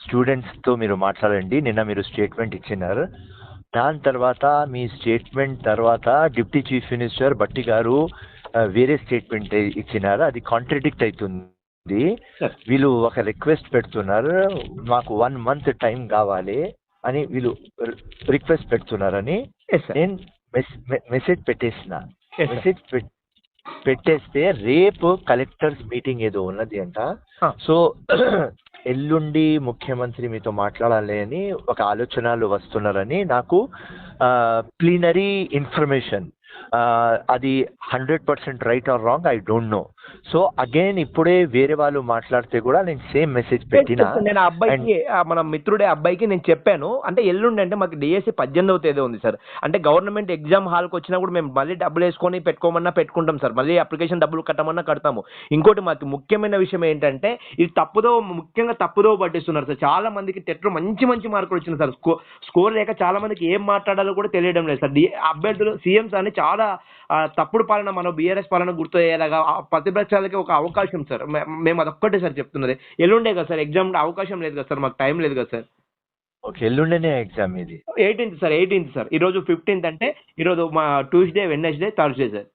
స్టూడెంట్స్తో మీరు మాట్లాడండి. నిన్న మీరు స్టేట్మెంట్ ఇచ్చినారు. దాని తర్వాత మీ స్టేట్మెంట్ తర్వాత డిప్యూటీ చీఫ్ మినిస్టర్ భట్టి గారు వేరే స్టేట్మెంట్ ఇచ్చినారు. అది కాంట్రడిక్ట్ అవుతుంది. వీళ్ళు ఒక రిక్వెస్ట్ పెడుతున్నారు, మాకు 1 month టైం కావాలి అని వీళ్ళు రిక్వెస్ట్ పెడుతున్నారని నేను మెసేజ్ పెట్టేసిన. మెసేజ్ పెట్టేస్తే రేపు కలెక్టర్స్ మీటింగ్ ఏదో ఉన్నది అంట. సో ఎల్లుండి ముఖ్యమంత్రి మీతో మాట్లాడాలి అని ఒక ఆలోచనలు వస్తున్నారని నాకు ప్లీనరీ ఇన్ఫర్మేషన్. అది 100% right are wrong I don't know. So again ఇప్పుడే వేరే వాళ్ళు మాట్లాడితే కూడా నేను సేమ్ మెసేజ్ పెట్టినా. నేను అబ్బాయికి, మన మిత్రుడే అబ్బాయికి నేను చెప్పాను. అంటే ఎల్లుండి అంటే మాకు డిఎస్సి 18వ తేదీ ఉంది సార్. అంటే గవర్నమెంట్ ఎగ్జామ్ హాల్కి వచ్చినా కూడా మేము మళ్ళీ డబ్బులు వేసుకొని పెట్టుకోమన్నా పెట్టుకుంటాం సార్. మళ్ళీ అప్లికేషన్ డబ్బులు కట్టమన్నా కడతాము. ఇంకోటి మాకు ముఖ్యమైన విషయం ఏంటంటే ఇది ముఖ్యంగా తప్పుదో పట్టిస్తున్నారు సార్. చాలా మందికి టెట్లో మంచి మార్కులు వచ్చినాయి సార్. స్కోర్ లేక చాలా మందికి ఏం మాట్లాడాలో కూడా తెలియడం లేదు సార్. అభ్యర్థులు సీఎంస్ అని చాలా తప్పుడు పాలన, మనం బీఆర్ఎస్ పాలన గుర్తు అయ్యేలాగా ప్రతిపక్షాలకి ఒక అవకాశం సార్. మేము అదొక్కటే సార్ చెప్తున్నది. ఎల్లుండే కదా సార్ ఎగ్జామ్, అవకాశం లేదు కదా సార్, మాకు టైం లేదు కదా సార్. ఓకే, ఎల్లుండేనే ఎగ్జామ్ ఇది. 18th sir. ఈరోజు 15th అంటే ఈరోజు మా Tuesday, Wednesday, Thursday sir.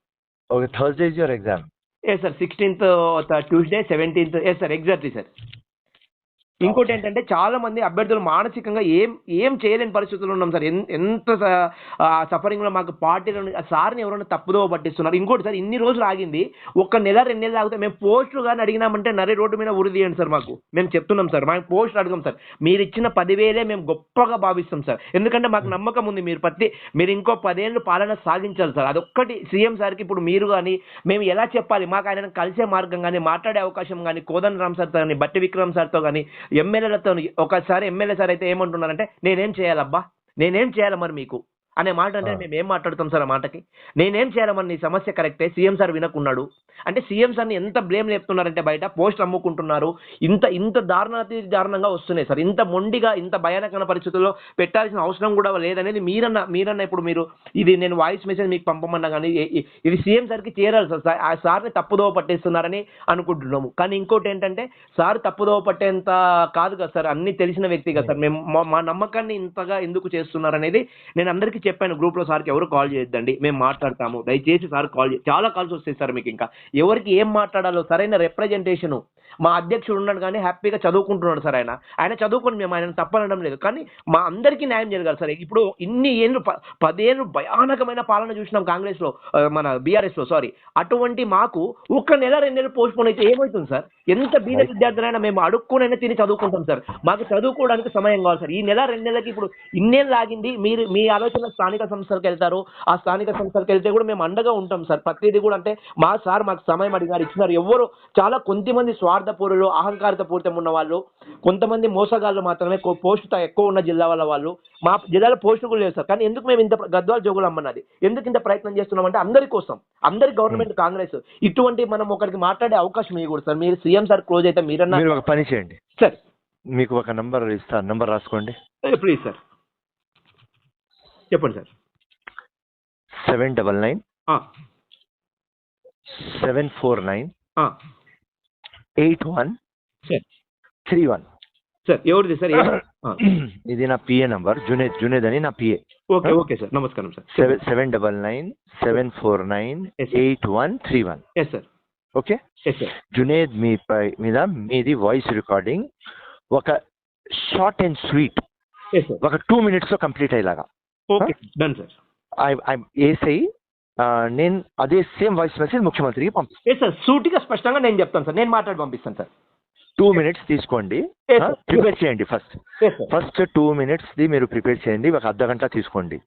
Okay, Thursday is your exam. Sir 16th Tuesday, 17th sir, exactly sir. ఇంకోటి ఏంటంటే చాలా మంది అభ్యర్థులు మానసికంగా ఏం చేయలేని పరిస్థితుల్లో ఉన్నాం సార్. ఎంత సఫరింగ్లో మాకు పార్టీలో సార్ని ఎవరైనా తప్పుదో పట్టిస్తున్నారు. ఇంకోటి సార్, ఇన్ని రోజులు ఆగింది, 1 నెల 2 నెలలు ఆగితే మేము పోస్టులు కానీ అడిగినామంటే నరే రోడ్డు మీద ఉరి తీయండి సార్. మేము చెప్తున్నాం సార్, మాకు పోస్టులు అడగం సార్. మీరు ఇచ్చిన 10,000 మేము గొప్పగా భావిస్తాం సార్. ఎందుకంటే మాకు నమ్మకం ఉంది మీరు ఇంకో 10 ఏళ్ళు పాలన సాగించాలి సార్. అదొక్కటి సీఎం సార్కి ఇప్పుడు మీరు కానీ మేము ఎలా చెప్పాలి, మాకు ఆయన కలిసే మార్గం కానీ, మాట్లాడే అవకాశం కానీ, కోదండరామ్ సార్తో కానీ, బట్టి విక్రమ్ సార్తో కానీ, ఎమ్మెల్యేలతో. ఒకసారి ఎమ్మెల్యే సార్ అయితే ఏమంటున్నారంటే, నేనేం చేయాలబ్బా, నేనేం చేయాలి మరి మీకు అనే మాట అంటే మేము ఏం మాట్లాడుతాం సార్ ఆ మాటకి? నేనేం చేయాలమ్మని, నీ సమస్య కరెక్టే, సీఎం సార్ వినకున్నాడు అంటే సీఎం సార్ని ఎంత బ్లేమ్ చెప్తున్నారంటే బయట పోస్ట్ అమ్ముకుంటున్నారు. ఇంత దారుణంగా వస్తున్నాయి సార్. ఇంత మొండిగా, ఇంత భయానకమైన పరిస్థితుల్లో పెట్టాల్సిన అవసరం కూడా లేదనేది మీరన్న ఇప్పుడు మీరు ఇది నేను వాయిస్ మెసేజ్ మీకు పంపమన్నా కానీ ఇది సీఎం సార్కి చేరాలి సార్. ఆ సార్ని తప్పుదోవ పట్టేస్తున్నారని అనుకుంటున్నాము. కానీ ఇంకోటి ఏంటంటే సార్ తప్పుదోవ పట్టేంత కాదు కదా సార్, అన్ని తెలిసిన వ్యక్తి కదా సార్. మేము మా నమ్మకాన్ని ఇంతగా ఎందుకు చేస్తున్నారు అనేది నేను అందరికీ చెప్పాను గ్రూప్లో. సార్కి ఎవరు కాల్ చేయొద్దండి, మేము మాట్లాడతాము, దయచేసి సార్ చాలా కాల్స్ వస్తాయి సార్ మీకు. ఇంకా ఎవరికి ఏం మాట్లాడాలో సరైన రిప్రజెంటేషను మా అధ్యక్షుడు ఉన్నాడు కానీ హ్యాపీగా చదువుకుంటున్నాడు సార్. ఆయన చదువుకొని మేము ఆయన తప్పనడం లేదు, కానీ మా అందరికీ న్యాయం జరగాలి సార్. ఇప్పుడు ఇన్ని ఏళ్ళు 10 ఏళ్ళు భయానకమైన పాలన చూసినాం కాంగ్రెస్లో, మన బీఆర్ఎస్లో సారీ. అటువంటి మాకు 1 నెల 2 నెలలు పోస్ట్ పోన్ అయితే ఏమవుతుంది సార్? ఎంత బీద విద్యార్థులైనా మేము అడుక్కునైనా తిని చదువుకుంటాం సార్. మాకు చదువుకోవడానికి సమయం కావాలి సార్. ఈ నెల 2 నెలలకి ఇప్పుడు ఇన్నేళ్ళు ఆగింది. మీ ఆలోచన స్థానిక సంస్థలకు వెళ్తారు, ఆ స్థానిక సంస్థలకు వెళ్తే కూడా మేము అండగా ఉంటాం సార్. ప్రతిదీ కూడా అంటే మాకు సమయం అడిగారు, ఇచ్చినారు. ఎవరు చాలా కొంతమంది స్వార్థపూరులు, అహంకారిత పూరితం ఉన్న వాళ్ళు, కొంతమంది మోసగాళ్ళు మాత్రమే పోస్టు ఎక్కువ ఉన్న జిల్లా వాళ్ళు. మా జిల్లాలో పోస్టు కూడా లేదు సార్. కానీ ఎందుకు మేము ఇంత గద్వాల జోగులు అమ్మన్నది, ఎందుకు ఇంత ప్రయత్నం చేస్తున్నామంటే అందరి కోసం, అందరి గవర్నమెంట్ కాంగ్రెస్ ఇటువంటి మనం ఒకరికి మాట్లాడే అవకాశం ఇవ్వకూడదు సార్. మీరు సీఎం సార్ క్లోజ్ అయితే మీరన్నా ఒక పని చేయండి సార్, మీకు ఒక నంబర్ ఇస్తాను, నంబర్ రాసుకోండి ప్లీజ్ సార్. చెప్పండి సార్. 799 749 8131 సార్. ఎవరిది సార్? ఇది నా పిఏ నంబర్, జునేద్ అని నా పిఏ. ఓకే సార్, నమస్కారం sir. 799 749 8131. Yes sir. Okay Junaid, మీద మీది వాయిస్ రికార్డింగ్ ఒక షార్ట్ అండ్ స్వీట్ ఒక 2 minutes లో కంప్లీట్ అయ్యేలాగా డన్ సార్. ఏసై నేను అదే సేమ్ వాయిస్ మెసేజ్ ముఖ్యమంత్రికి పంపిస్తాను సార్. సూటిగా స్పష్టంగా నేను చెప్తాను సార్, నేను మాట్లాడి పంపిస్తాను సార్. 2 minutes తీసుకోండి, ప్రిపేర్ చేయండి. ఫస్ట్ 2 minutes మీరు ప్రిపేర్ చేయండి, ఒక అర్ధ గంట తీసుకోండి.